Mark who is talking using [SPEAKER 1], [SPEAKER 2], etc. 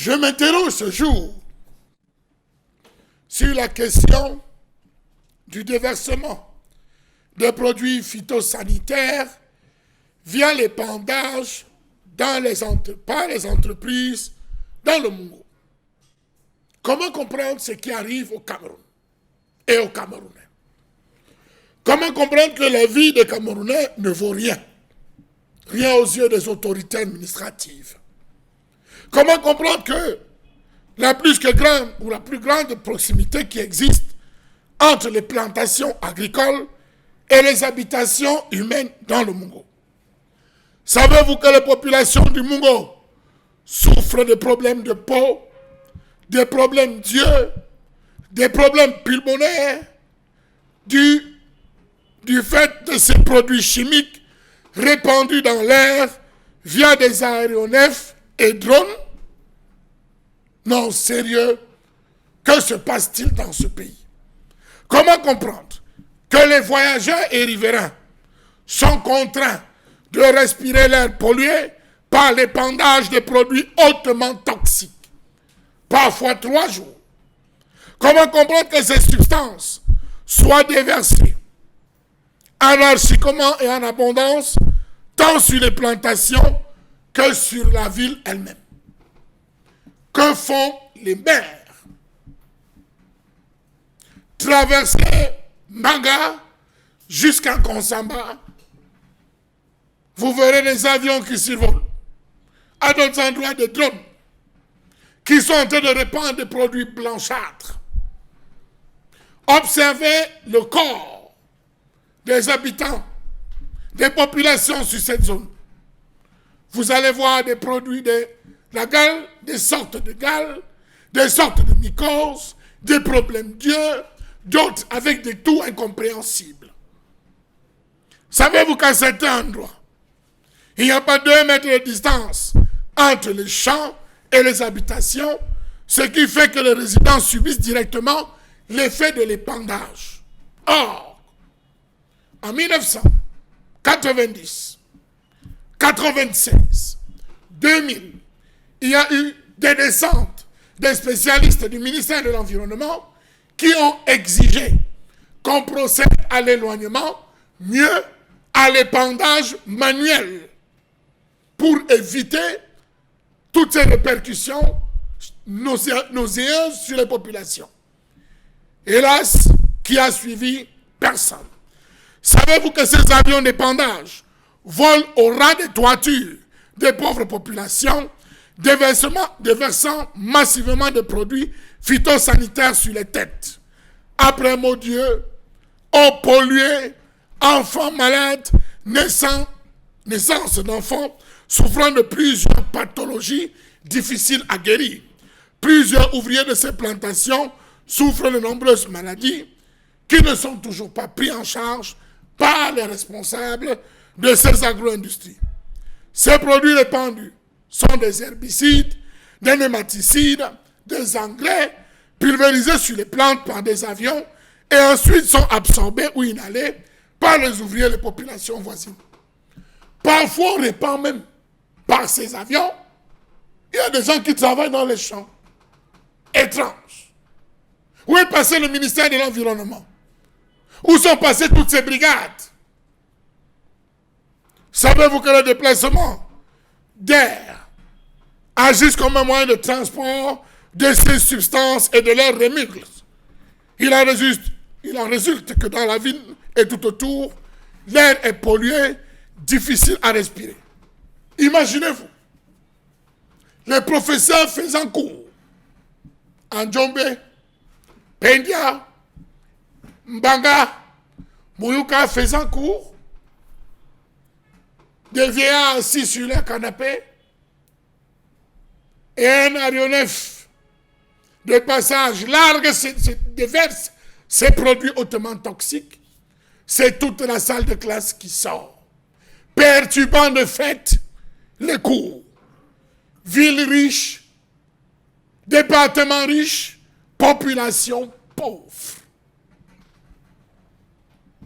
[SPEAKER 1] Je m'interroge ce jour sur la question du déversement des produits phytosanitaires via l'épandage par les entreprises dans le Mungo. Comment comprendre ce qui arrive au Cameroun et aux Camerounais? Comment comprendre que la vie des Camerounais ne vaut rien? Rien aux yeux des autorités administratives. Comment comprendre que la plus grande proximité qui existe entre les plantations agricoles et les habitations humaines dans le Mungo? Savez-vous que les populations du Mungo souffrent de problèmes de peau, des problèmes d'yeux, des problèmes pulmonaires, du fait de ces produits chimiques répandus dans l'air via des aéronefs et drones? Non, sérieux, que se passe-t-il dans ce pays? Comment comprendre que les voyageurs et riverains sont contraints de respirer l'air pollué par l'épandage de produits hautement toxiques, parfois 3 jours? Comment comprendre que ces substances soient déversées anarchiquement et en abondance, tant sur les plantations que sur la ville elle-même? Que font les maires? Traverser Manga jusqu'à Konsamba, vous verrez des avions qui survolent. À d'autres endroits, des drones qui sont en train de répandre des produits blanchâtres. Observez le corps des habitants, des populations sur cette zone. Vous allez voir des produits de la gale, des sortes de gale, des sortes de mycoses, des problèmes d'yeux, d'autres avec des toux incompréhensibles. Savez-vous qu'à certains endroits, il n'y a pas 2 mètres de distance entre les champs et les habitations, ce qui fait que les résidents subissent directement l'effet de l'épandage. Or, en 1990, 96, 2000, il y a eu des descentes des spécialistes du ministère de l'Environnement qui ont exigé qu'on procède à l'éloignement, mieux à l'épandage manuel, pour éviter toutes ces répercussions nauséeuses sur les populations. Hélas, qui a suivi? Personne. Savez-vous que ces avions d'épandage volent au ras des toitures des pauvres populations, déversant massivement de produits phytosanitaires sur les têtes? Après mot Dieu, eau polluée, enfants malades, naissance d'enfants souffrant de plusieurs pathologies difficiles à guérir. Plusieurs ouvriers de ces plantations souffrent de nombreuses maladies qui ne sont toujours pas pris en charge par les responsables de ces agro-industries. Ces produits répandus sont des herbicides, des nématicides, des engrais pulvérisés sur les plantes par des avions et ensuite sont absorbés ou inhalés par les ouvriers des populations voisines. Parfois, on répand même par ces avions. Il y a des gens qui travaillent dans les champs. Étrange. Où est passé le ministère de l'Environnement? Où sont passées toutes ces brigades? Savez-vous que le déplacement d'air agisse comme un moyen de transport de ces substances et de leurs rémugles? Il en résulte que dans la ville et tout autour, l'air est pollué, difficile à respirer. Imaginez-vous, les professeurs faisant cours en Djombe, Pendia, Mbanga, Mouyouka faisant cours, des vieillards assis sur leur canapé, et un aéronef de passage large déverse ces produits hautement toxiques. C'est toute la salle de classe qui sort, perturbant de fait les cours. Ville riche, département riche, population pauvre.